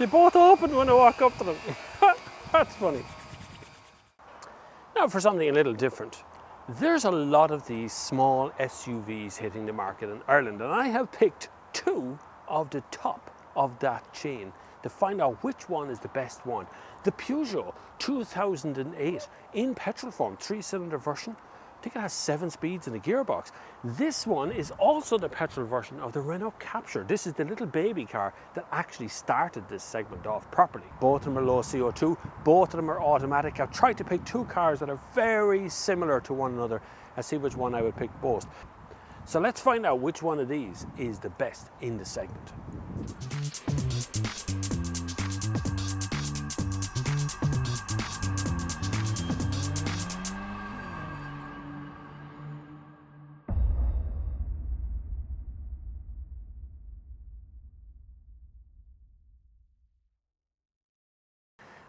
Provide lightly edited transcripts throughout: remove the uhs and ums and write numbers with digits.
They both open when I walk up to them. That's funny. Now for something a little different. There's a lot of these small SUVs hitting the market in Ireland, and I have picked two of the top of that chain to find out which one is the best one. The Peugeot 2008 in petrol form, 3-cylinder version. I think it has 7 speeds and a gearbox. This one is also the petrol version of the Renault Capture. This is the little baby car that actually started this segment off properly. Both of them are low CO2, both of them are automatic. I've tried to pick two cars that are very similar to one another and see which one I would pick most. So let's find out which one of these is the best in the segment.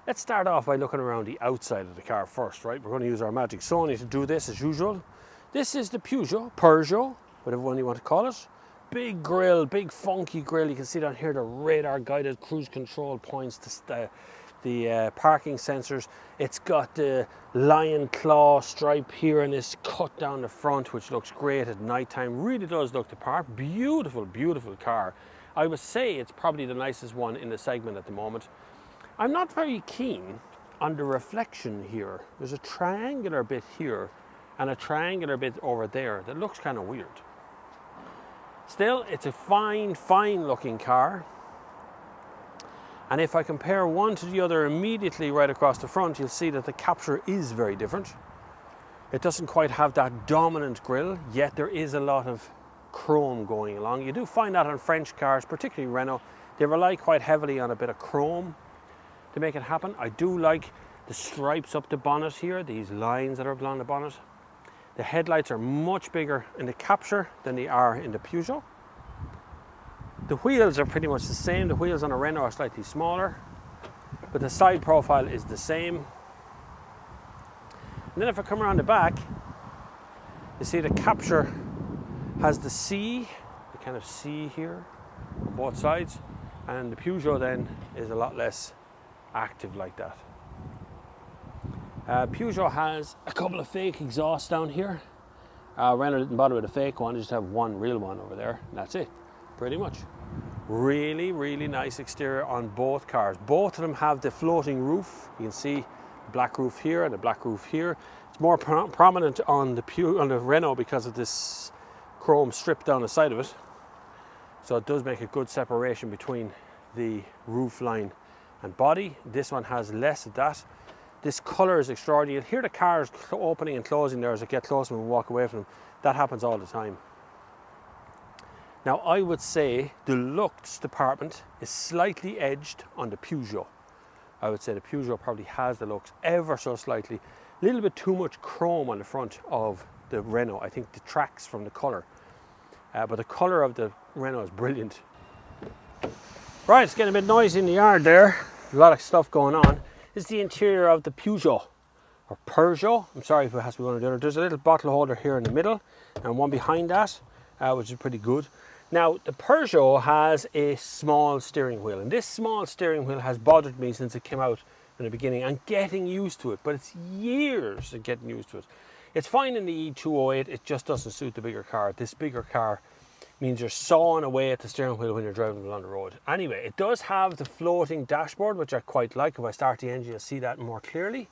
Let's start off by looking around the outside of the car first, right? We're going to use our magic Sony to do this as usual. This is the Peugeot, whatever one you want to call it. Big grille, big funky grille. You can see down here the radar guided cruise control points, the parking sensors. It's got the lion claw stripe here and this cut down the front, which looks great at night time. Really does look the part. Beautiful, beautiful car. I would say it's probably the nicest one in the segment at the moment. I'm not very keen on the reflection here. There's a triangular bit here and a triangular bit over there that looks kind of weird. Still, it's a fine looking car. And if I compare one to the other immediately right across the front, you'll see that the Capture is very different. It doesn't quite have that dominant grille, yet there is a lot of chrome going along. You do find that on French cars, particularly Renault. They rely quite heavily on a bit of chrome to make it happen. I do like the stripes up the bonnet here, these lines that are along the bonnet. The headlights are much bigger in the Capture than they are in the Peugeot. The wheels are pretty much the same. The wheels on a Renault are slightly smaller, but the side profile is the same. And then if I come around the back, you see the Capture has the C, the kind of C here on both sides, and the Peugeot then is a lot less active like that. Peugeot has a couple of fake exhausts down here. Renault didn't bother with a fake one, they just have one real one over there, and that's it, pretty much. Really, really nice exterior on both cars. Both of them have the floating roof. You can see the black roof here and the black roof here. It's more prominent on the Renault because of this chrome strip down the side of it. So it does make a good separation between the roof line and body. This one has less of that. This colour is extraordinary. You'll hear the cars opening and closing there as I get close to them and walk away from them. That happens all the time. Now I would say the looks department is slightly edged on the Peugeot. I would say the Peugeot probably has the looks ever so slightly. A little bit too much chrome on the front of the Renault. I think detracts from the colour. But the colour of the Renault is brilliant. Right, it's getting a bit noisy in the yard there. A lot of stuff going on. This is the interior of the Peugeot, or Peugeot. I'm sorry if it has to be one or the other. There's a little bottle holder here in the middle and one behind that, which is pretty good. Now, the Peugeot has a small steering wheel, and this small steering wheel has bothered me since it came out in the beginning. I'm getting used to it, but it's years of getting used to it. It's fine in the E208, it just doesn't suit the bigger car. This bigger car means you're sawing away at the steering wheel when you're driving along the road. Anyway, it does have the floating dashboard, which I quite like. If I start the engine, you'll see that more clearly.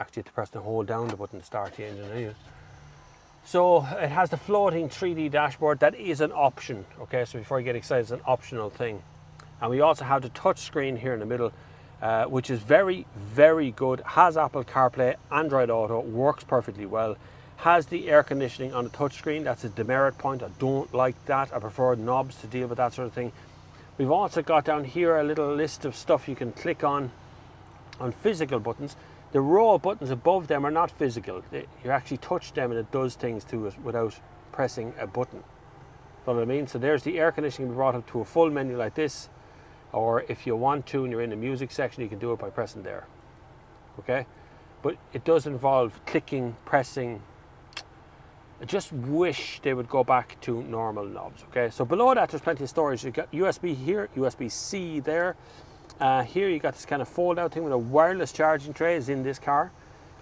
Actually, you have to press and hold down the button to start the engine anyway. So it has the floating 3D dashboard. That is an option, okay? So before you get excited, it's an optional thing. And we also have the touch screen here in the middle, which is very, very good. Has Apple CarPlay, Android Auto, works perfectly well. Has the air conditioning on the touchscreen. That's a demerit point. I don't like that. I prefer knobs to deal with that sort of thing. We've also got down here a little list of stuff you can click on physical buttons. The row of buttons above them are not physical. You actually touch them and it does things to it without pressing a button. You know what I mean? So there's the air conditioning brought up to a full menu like this. Or if you want to and you're in the music section, you can do it by pressing there. Okay? But it does involve clicking, pressing. I just wish they would go back to normal knobs, okay? So below that, there's plenty of storage. You've got USB here, USB-C there. Here you got this kind of fold out thing with a wireless charging tray is in this car.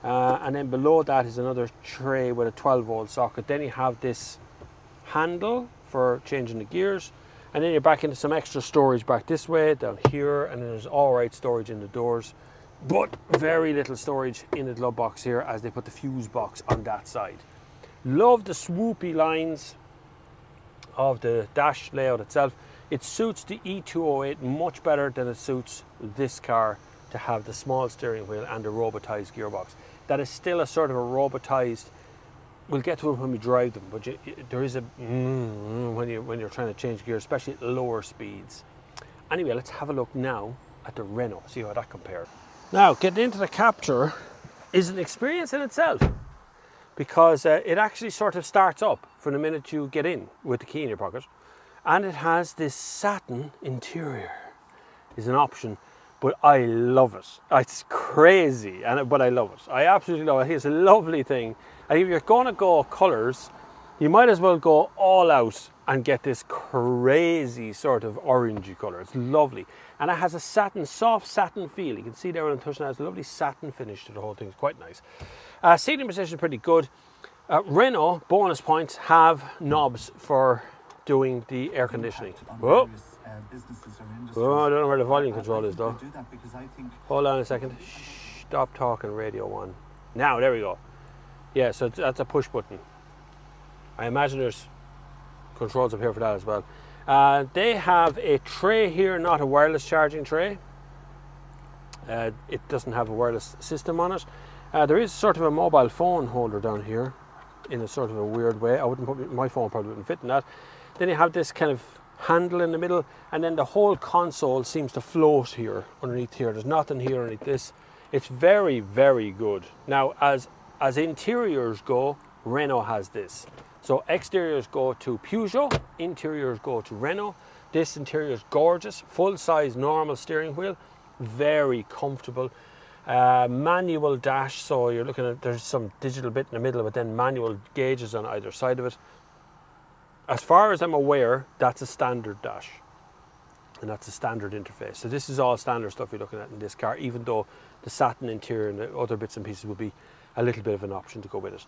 And then below that is another tray with a 12-volt socket. Then you have this handle for changing the gears. And then you're back into some extra storage back this way, down here. And then there's all right storage in the doors. But very little storage in the glove box here as they put the fuse box on that side. Love the swoopy lines of the dash layout itself. It suits the E208 much better than it suits this car to have the small steering wheel and the robotized gearbox. That is still a sort of a robotized, we'll get to it when we drive them, but there is a when you're trying to change gears, especially at lower speeds. Anyway, let's have a look now at the Renault, see how that compares. Now, getting into the Capture is an experience in itself, because it actually sort of starts up from the minute you get in with the key in your pocket, and it has this satin interior is an option, but I love it. It's crazy, but I love it. I absolutely love it. I think it's a lovely thing. I think if you're going to go colours, you might as well go all out and get this crazy sort of orangey colour. It's lovely. And it has a satin, soft satin feel. You can see there when I'm touching it, it has a lovely satin finish to the whole thing. It's quite nice. Seating position is pretty good. Renault, bonus points, have knobs for doing the air conditioning. Whoa. Oh, I don't know where the volume control is though. Hold on a second. Stop talking, radio 1. Now, there we go. Yeah, so that's a push button. I imagine there's controls up here for that as well. They have a tray here, not a wireless charging tray. It doesn't have a wireless system on it. There is sort of a mobile phone holder down here in a sort of a weird way. I wouldn't put my phone probably wouldn't fit in that. Then you have this kind of handle in the middle, and then the whole console seems to float here underneath here. There's nothing here underneath this. It's very, very good. Now, as interiors go, Renault has this. So exteriors go to Peugeot, interiors go to Renault. This interior is gorgeous, full-size normal steering wheel, very comfortable. Manual dash, so you're looking at, there's some digital bit in the middle, but then manual gauges on either side of it. As far as I'm aware, that's a standard dash, and that's a standard interface. So this is all standard stuff you're looking at in this car, even though the satin interior and the other bits and pieces will be a little bit of an option to go with it.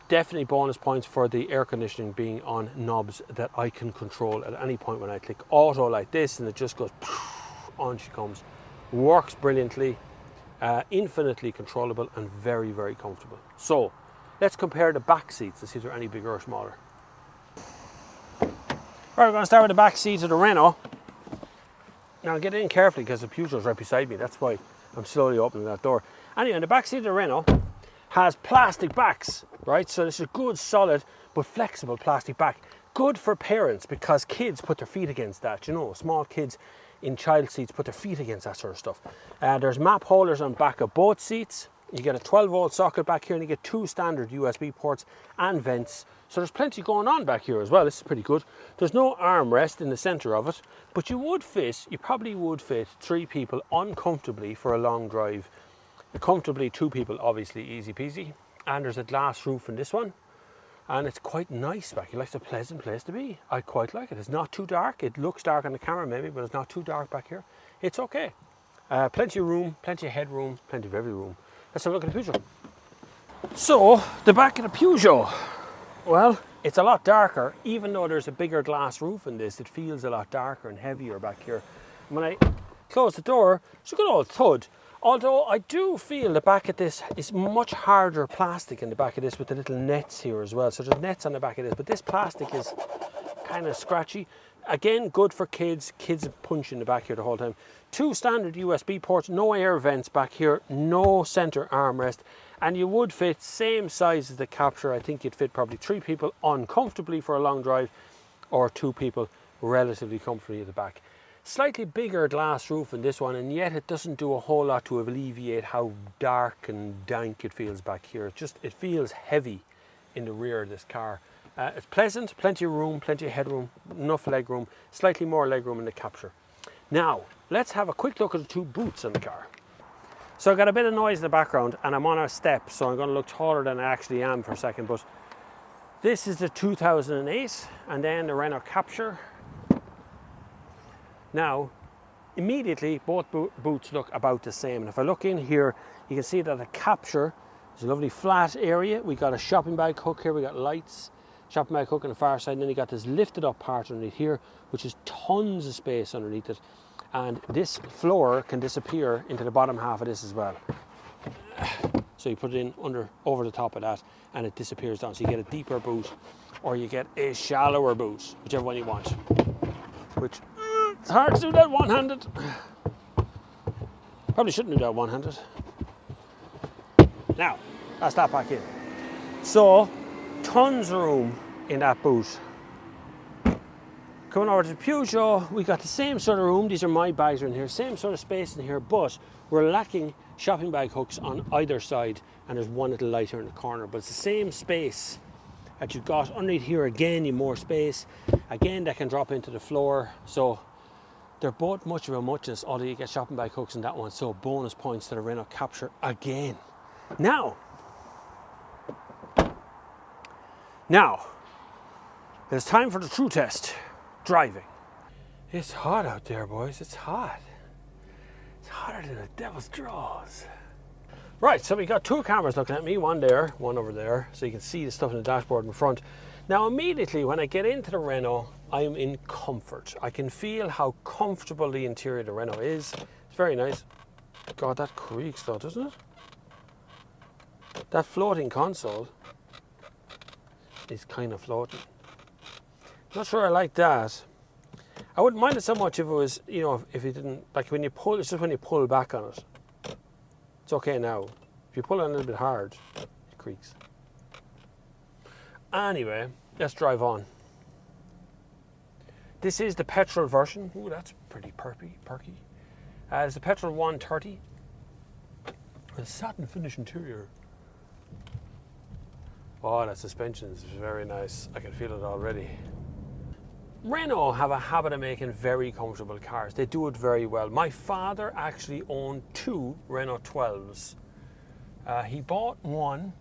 Definitely bonus points for the air conditioning being on knobs that I can control at any point when I click auto like this, and it just goes, on she comes. Works brilliantly, infinitely controllable and very, very comfortable. So let's compare the back seats to see if they're any bigger or smaller. Right, we're going to start with the back seat of the Renault. Now get in carefully because the Peugeot's right beside me. That's why I'm slowly opening that door. Anyway, the back seat of the Renault has plastic backs, right? So this is good, solid, but flexible plastic back. Good for parents because kids put their feet against that. You know, small kids in child seats put their feet against that sort of stuff. There's map holders on back of both seats. You get a 12-volt socket back here, and you get 2 standard USB ports and vents. So there's plenty going on back here as well. This is pretty good. There's no armrest in the center of it, but you probably would fit 3 people uncomfortably for a long drive. Comfortably 2 people, obviously, easy peasy. And there's a glass roof in this one. And it's quite nice back here. Like, it's a pleasant place to be. I quite like it. It's not too dark. It looks dark on the camera maybe, but it's not too dark back here. It's okay. Plenty of room, plenty of headroom, plenty of every room. Let's have a look at the Peugeot. So, the back of the Peugeot. Well, it's a lot darker. Even though there's a bigger glass roof in this, it feels a lot darker and heavier back here. And when I close the door, it's a good old thud. Although I do feel the back of this is much harder plastic in the back of this with the little nets here as well. So there's nets on the back of this, but this plastic is kind of scratchy. Again, good for kids. Kids punch in the back here the whole time. 2 standard USB ports, no air vents back here, no center armrest. And you would fit same size as the Capture. I think you'd fit probably 3 people uncomfortably for a long drive, or 2 people relatively comfortably at the back. Slightly bigger glass roof in this one, and yet it doesn't do a whole lot to alleviate how dark and dank it feels back here. It feels heavy in the rear of this car. It's pleasant, plenty of room, plenty of headroom, enough leg room, slightly more leg room in the Capture. Now, let's have a quick look at the 2 boots in the car. So I got a bit of noise in the background, and I'm on a step, so I'm going to look taller than I actually am for a second, but this is the 2008, and then the Renault Capture. Now, immediately both boots look about the same. And if I look in here, you can see that the capture is a lovely flat area. We got a shopping bag hook here, we got lights, shopping bag hook on the far side, and then you got this lifted up part underneath here, which is tons of space underneath it. And this floor can disappear into the bottom half of this as well. So you put it in over the top of that, and it disappears down. So you get a deeper boot, or you get a shallower boot, whichever one you want. Which, it's hard to do that one-handed. Probably shouldn't do that one-handed. Now, that's that back in. So, tons of room in that boot. Coming over to the Peugeot, we got the same sort of room. These are my bags are in here, same sort of space in here, but we're lacking shopping bag hooks on either side, and there's one little light here in the corner, but it's the same space that you've got underneath here. Again, you more space. Again, that can drop into the floor. So they're both much of a muchness, although you get shopping bag hooks in that one. So bonus points to the Renault Capture again. Now, it's time for the true test, driving. It's hot out there, boys, it's hot. It's hotter than the devil's drawers. Right, so we got two cameras looking at me, one there, one over there, so you can see the stuff in the dashboard in front. Now immediately when I get into the Renault, I'm in comfort. I can feel how comfortable the interior of the Renault is. It's very nice. God, that creaks though, doesn't it? That floating console is kind of floating. Not sure I like that. I wouldn't mind it so much if it was, you know, if it didn't, like when you pull, it's just when you pull back on it. It's okay now. If you pull it a little bit hard, it creaks. Anyway, let's drive on. This is the petrol version. Ooh, that's pretty perky. It's the petrol 130. A satin finish interior. Oh, that suspension is very nice. I can feel it already. Renault have a habit of making very comfortable cars. They do it very well. My father actually owned two Renault 12s. He bought one,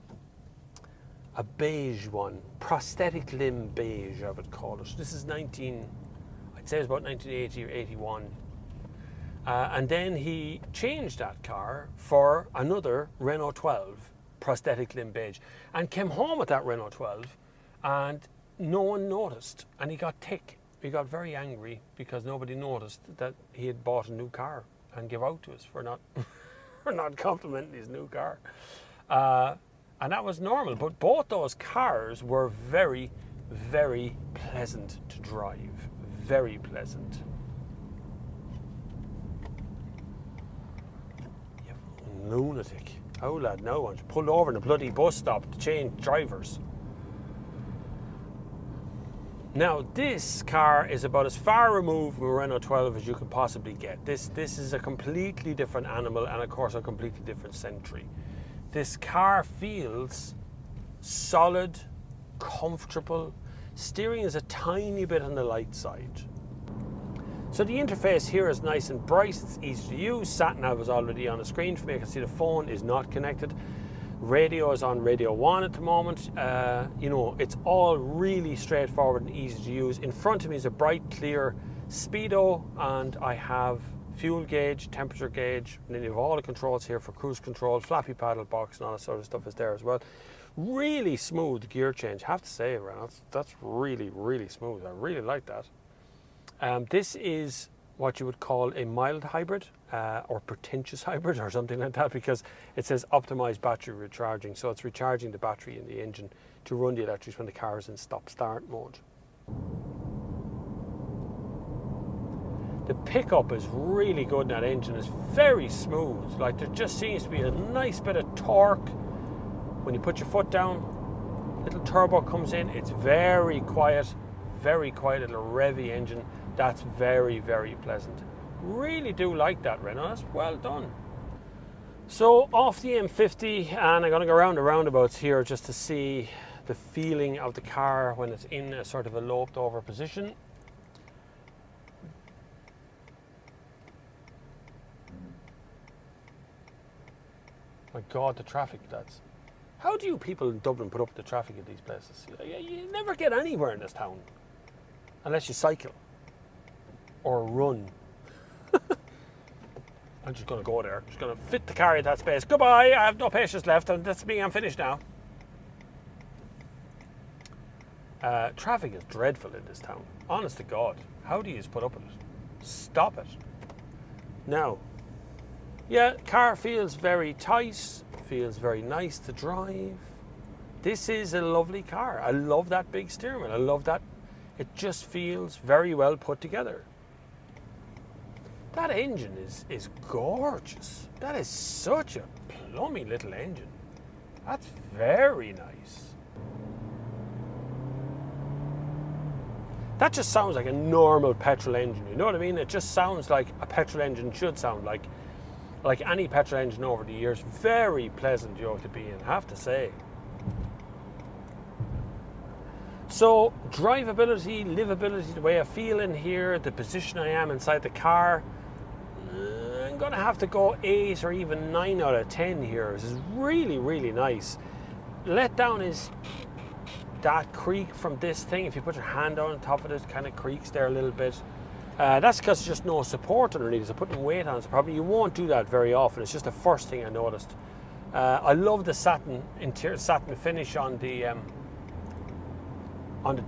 a beige one, prosthetic limb beige, I would call it. This is I'd say it was about 1980 or 81. And then he changed that car for another Renault 12, prosthetic limb beige, and came home with that Renault 12, and no one noticed, and he got tick. He got very angry because nobody noticed that he had bought a new car and gave out to us for not for not complimenting his new car. And that was normal, but both those cars were very, very pleasant to drive. Very pleasant. You lunatic. Oh lad, no one pulled over in a bloody bus stop to change drivers. Now this car is about as far removed from a Renault 12 as you could possibly get. This is a completely different animal, and of course a completely different century. This car feels solid, comfortable. Steering is a tiny bit on the light side. So the interface here is nice and bright, it's easy to use. Sat-nav is already on the screen for me. I can see the phone is not connected. Radio is on Radio 1 at the moment. You know, it's all really straightforward and easy to use. In front of me is a bright, clear speedo, and I have fuel gauge, temperature gauge, and then you have all the controls here for cruise control, flappy paddle box, and all that sort of stuff is there as well. Really smooth gear change, I have to say, Renault. That's really, really smooth. I really like that. This is what you would call a mild hybrid or pretentious hybrid or something like that, because it says optimized battery recharging. So it's recharging the battery in the engine to run the electrics when the car is in stop-start mode. The pickup is really good in that engine. It's very smooth. Like, there just seems to be a nice bit of torque when you put your foot down. Little turbo comes in. It's very quiet little revvy engine. That's very, very pleasant. Really do like that, Renault. That's well done. So off the M50, and I'm going to go around the roundabouts here just to see the feeling of the car when it's in a sort of a loped over position. My God, the traffic, that's... How do you people in Dublin put up with the traffic at these places? You never get anywhere in this town unless you cycle or run. I'm just going to go there. Just going to fit the car in that space. Goodbye. I have no patience left, and that's me. I'm finished now. Traffic is dreadful in this town. Honest to God. How do you just put up with it? Stop it. Now, yeah, car feels very tight. Feels very nice to drive. This is a lovely car. I love that big steering wheel. I love that. It just feels very well put together. That engine is gorgeous. That is such a plummy little engine. That's very nice. That just sounds like a normal petrol engine, you know what I mean? It just sounds like a petrol engine should sound like any petrol engine over the years. Very pleasant, to be in, I have to say. So, drivability, livability, the way I feel in here, the position I am inside the car, I'm going to have to go 8 or even 9 out of 10 here. This is really, really nice. Letdown is that creak from this thing. If you put your hand on top of it, it kind of creaks there a little bit. That's because there's just no support underneath, so putting weight on is a problem. You won't do that very often. It's just the first thing I noticed. I love the satin finish on the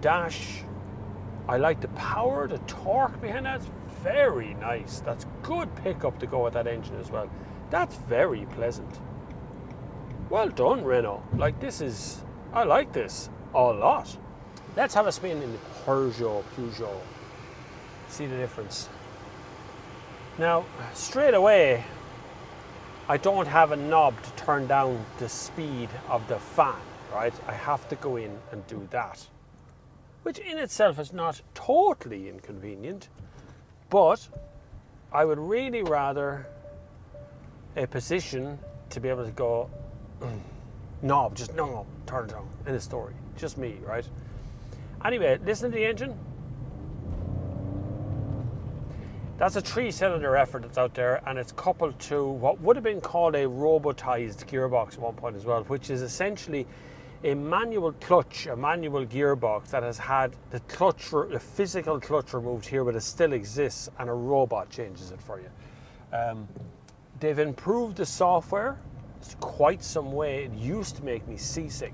dash. I like the power, the torque behind that. It's very nice. That's good pickup to go with that engine as well. That's very pleasant. Well done, Renault. I like this a lot. Let's have a spin in the Peugeot. See the difference. Now, straight away, I don't have a knob to turn down the speed of the fan, right? I have to go in and do that, which in itself is not totally inconvenient, but I would really rather a position to be able to go, knob, just no, turn it down, in a story. Just me, right? Anyway, listen to the engine. That's a 3-cylinder effort that's out there, and it's coupled to what would have been called a robotized gearbox at one point as well, which is essentially a manual clutch, a manual gearbox that has had the physical clutch removed here, but it still exists, and a robot changes it for you. They've improved the software. It's quite some way. It used to make me seasick.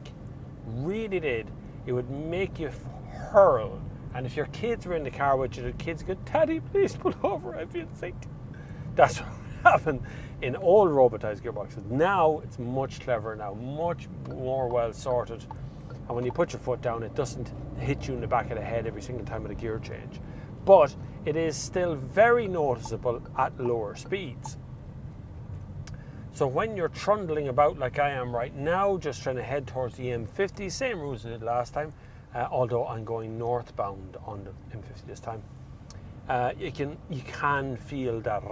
Really did. It would make you hurl. And if your kids were in the car with you, the kids go, "Daddy, please pull over, I feel sick." That's what happened in old robotized gearboxes. Now it's much cleverer now, much more well sorted. And when you put your foot down, it doesn't hit you in the back of the head every single time with a gear change. But it is still very noticeable at lower speeds. So when you're trundling about like I am right now, just trying to head towards the M50, same route as I did last time, although I'm going northbound on the M50 this time, you can feel that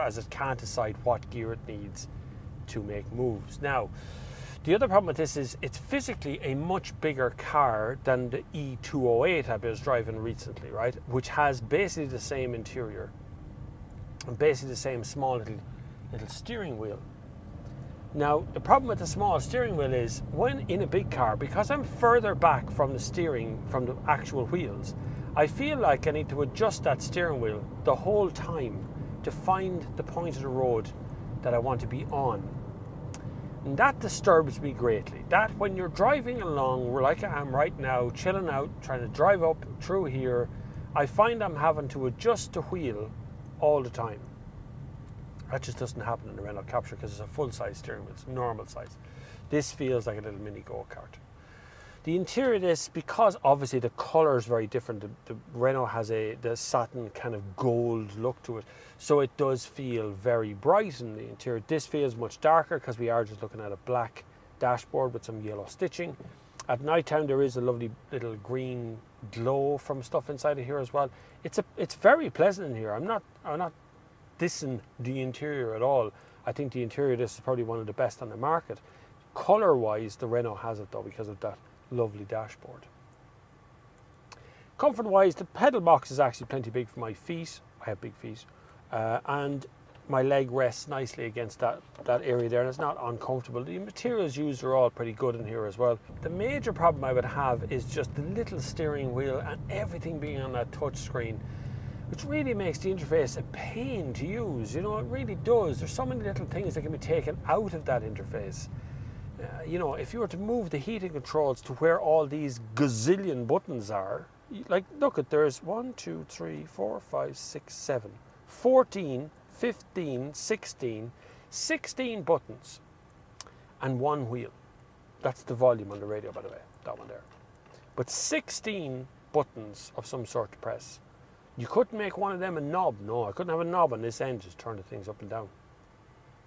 as it can't decide what gear it needs to make moves. Now, the other problem with this is it's physically a much bigger car than the E208 I was driving recently, right? Which has basically the same interior and basically the same small little steering wheel. Now, the problem with the small steering wheel is when in a big car, because I'm further back from the steering, from the actual wheels, I feel like I need to adjust that steering wheel the whole time to find the point of the road that I want to be on. And that disturbs me greatly. That when you're driving along, like I am right now, chilling out, trying to drive up through here, I find I'm having to adjust the wheel all the time. That just doesn't happen in the Renault Capture because it's a full-size steering wheel. It's normal size. This feels like a little mini go-kart. The interior of this, because obviously the colour is very different, the Renault has the satin kind of gold look to it, so it does feel very bright in the interior. This feels much darker because we are just looking at a black dashboard with some yellow stitching. At night time there is a lovely little green glow from stuff inside of here as well. It's very pleasant in here. I'm not dissing the interior at all. I think the interior of this is probably one of the best on the market. Colour wise, the Renault has it though because of that lovely dashboard. Comfort wise, the pedal box is actually plenty big for my feet. I have big feet, and my leg rests nicely against that area there, and it's not uncomfortable. The materials used are all pretty good in here as well. The major problem I would have is just the little steering wheel and everything being on that touch screen. which really makes the interface a pain to use. You know, it really does. There's so many little things that can be taken out of that interface. You know, if you were to move the heating controls to where all these gazillion buttons are, like, look at, there's 1, 2, 3, 4, 5, 6, 7, 14, 15, 16 buttons and one wheel. That's the volume on the radio, by the way, that one there. But 16 buttons of some sort to press. You couldn't make one of them a knob. No, I couldn't have a knob on this end, just turn the things up and down.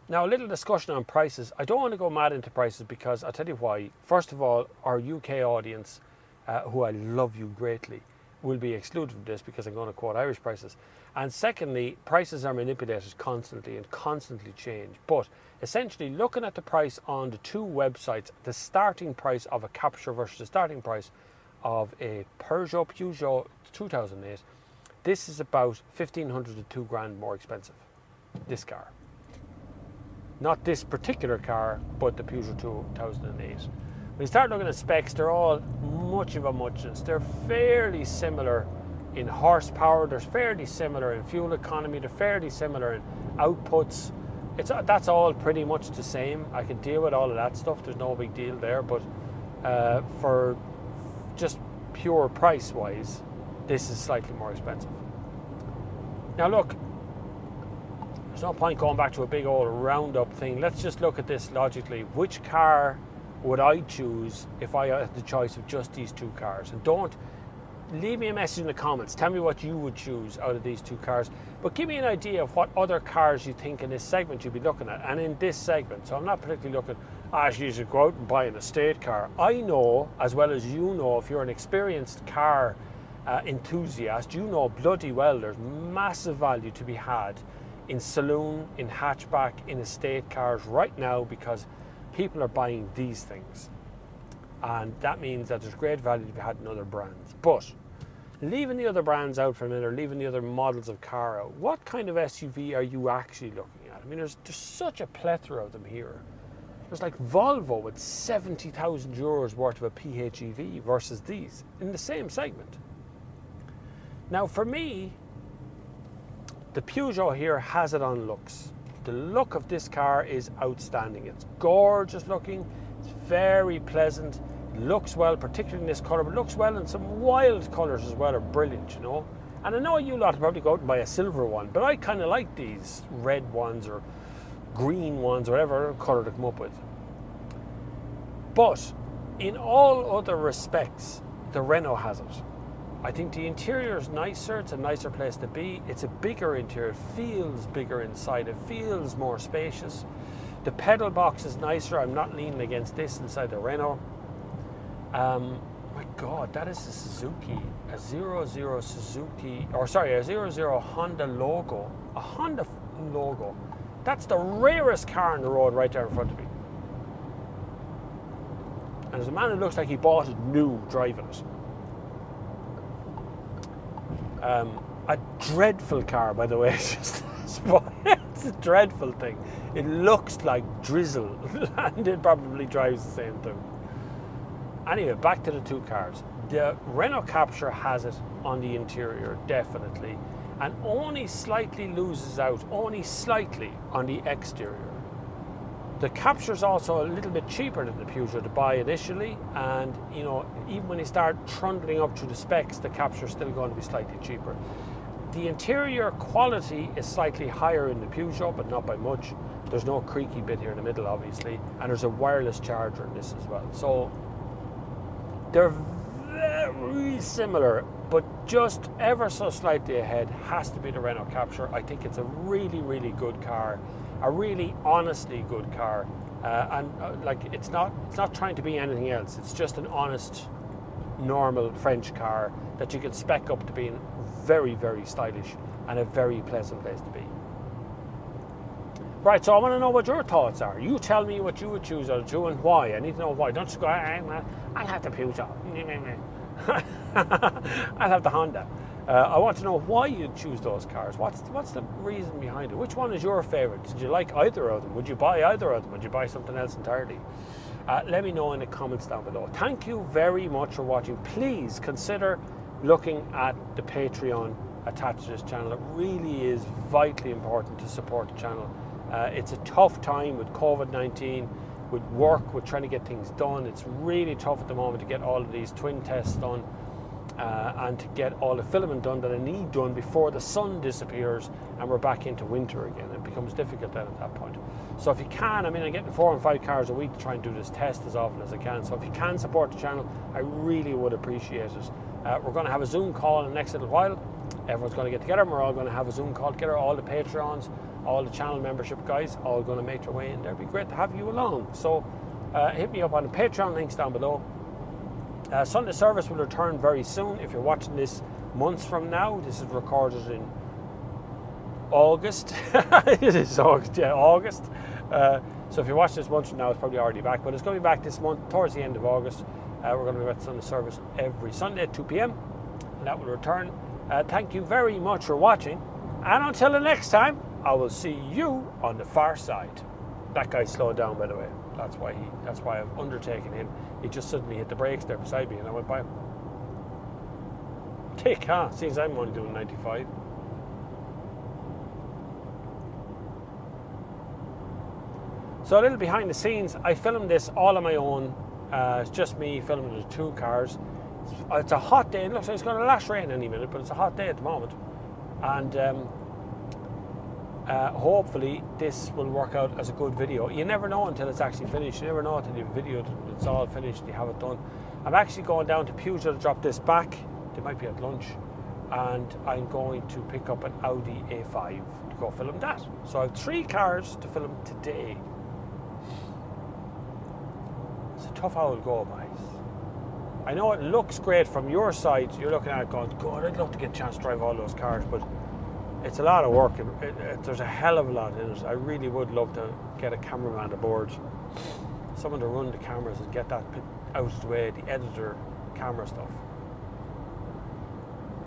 Now, a little discussion on prices. I don't want to go mad into prices because I'll tell you why. First of all, our UK audience, who I love you greatly, will be excluded from this because I'm going to quote Irish prices. And secondly, prices are manipulated constantly and constantly change. But essentially, looking at the price on the two websites, the starting price of a Capture versus the starting price of a Peugeot 2008, this is about 1,500 to $2,000 more expensive, this car. Not this particular car, but the Peugeot 2008. When you start looking at specs, they're all much of a muchness. They're fairly similar in horsepower, they're fairly similar in fuel economy, they're fairly similar in outputs. That's all pretty much the same. I can deal with all of that stuff, there's no big deal there, but for just pure price wise, this is slightly more expensive. Now look, there's no point going back to a big old roundup thing. Let's just look at this logically. Which car would I choose if I had the choice of just these two cars? And don't leave me a message in the comments. Tell me what you would choose out of these two cars. But give me an idea of what other cars you think in this segment you'd be looking at. And in this segment, so I'm not particularly looking, you should go out and buy an estate car. I know, as well as you know, if you're an experienced car enthusiast, you know bloody well there's massive value to be had in saloon, in hatchback, in estate cars right now, because people are buying these things. And that means that there's great value to be had in other brands. But leaving the other brands out for a minute, or leaving the other models of car out, what kind of SUV are you actually looking at? I mean, there's such a plethora of them here. There's like Volvo with 70,000 euros worth of a PHEV versus these in the same segment. Now for me, the Peugeot here has it on looks. The look of this car is outstanding. It's gorgeous looking, it's very pleasant, it looks well, particularly in this colour, but looks well in some wild colours as well, are brilliant, you know. And I know you lot will probably go out and buy a silver one, but I kind of like these red ones or green ones or whatever colour to come up with. But in all other respects, the Renault has it. I think the interior is nicer, it's a nicer place to be, it's a bigger interior, it feels bigger inside, it feels more spacious. The pedal box is nicer, I'm not leaning against this inside the Renault. My God, that is a Suzuki, a 00 Suzuki, or sorry, a 00 Honda logo, a Honda logo. That's the rarest car on the road right there in front of me. And there's a man who looks like he bought it new driving it. A dreadful car, by the way. It's a dreadful thing. It looks like drizzle, and it probably drives the same thing. Anyway, back to the two cars. The Renault Capture has it on the interior, definitely, and only slightly loses out, only slightly, on the exterior. The Capture is also a little bit cheaper than the Peugeot to buy initially, and you know, even when you start trundling up through the specs, the Capture is still going to be slightly cheaper. The interior quality is slightly higher in the Peugeot, but not by much. There's no creaky bit here in the middle, obviously, and there's a wireless charger in this as well. So they're very similar, but just ever so slightly ahead has to be the Renault Capture. I think it's a really, really good car. A really honestly good car, like it's not trying to be anything else. It's just an honest, normal French car that you can spec up to being very, very stylish and a very pleasant place to be. Right, so I want to know what your thoughts are. You tell me what you would choose out of two and why. I need to know why. Don't just go, I'll have the Peugeot. I'll have the Honda. I want to know why you'd choose those cars. What's the reason behind it? Which one is your favourite? Did you like either of them? Would you buy either of them? Would you buy something else entirely? Let me know in the comments down below. Thank you very much for watching. Please consider looking at the Patreon attached to this channel. It really is vitally important to support the channel. It's a tough time with COVID-19, with work, with trying to get things done. It's really tough at the moment to get all of these twin tests done and to get all the filament done that I need done before the sun disappears and we're back into winter again. It becomes difficult then at that point. So if you can, I mean, I'm getting 4 and 5 cars a week to try and do this test as often as I can. So if you can support the channel, I really would appreciate it. We're going to have a Zoom call in the next little while. Everyone's going to get together and we're all going to have a Zoom call together. All the Patreons, all the channel membership guys, all going to make their way in there. It'd be great to have you along. So hit me up on the Patreon links down below. Sunday service will return very soon. If you're watching this months from now, this is recorded in August. It is August, yeah, August. So if you're watching this months from now, it's probably already back. But it's going to be back this month, towards the end of August. We're going to be at Sunday service every Sunday at 2 p.m. And that will return. Thank you very much for watching. And until the next time, I will see you on the far side. That guy slowed down, by the way. That's why I've undertaken him. He just suddenly hit the brakes there beside me and I went by him. Take on, seems I'm only doing 95. So a little behind the scenes, I filmed this all on my own. It's just me filming the 2 cars. It's a hot day. It looks like it's going to lash rain any minute, but it's a hot day at the moment. And hopefully this will work out as a good video. You never know until it's actually finished. You never know until you've videoed it, it's all finished, you have it done. I'm actually going down to Peugeot to drop this back. They might be at lunch. And I'm going to pick up an Audi A5 to go film that. So I have 3 cars to film today. It's a tough old go, guys. I know it looks great from your side. You're looking at it going, God, I'd love to get a chance to drive all those cars, but it's a lot of work. There's a hell of a lot in it. I really would love to get a cameraman aboard, someone to run the cameras and get that out of the way, the editor, camera stuff.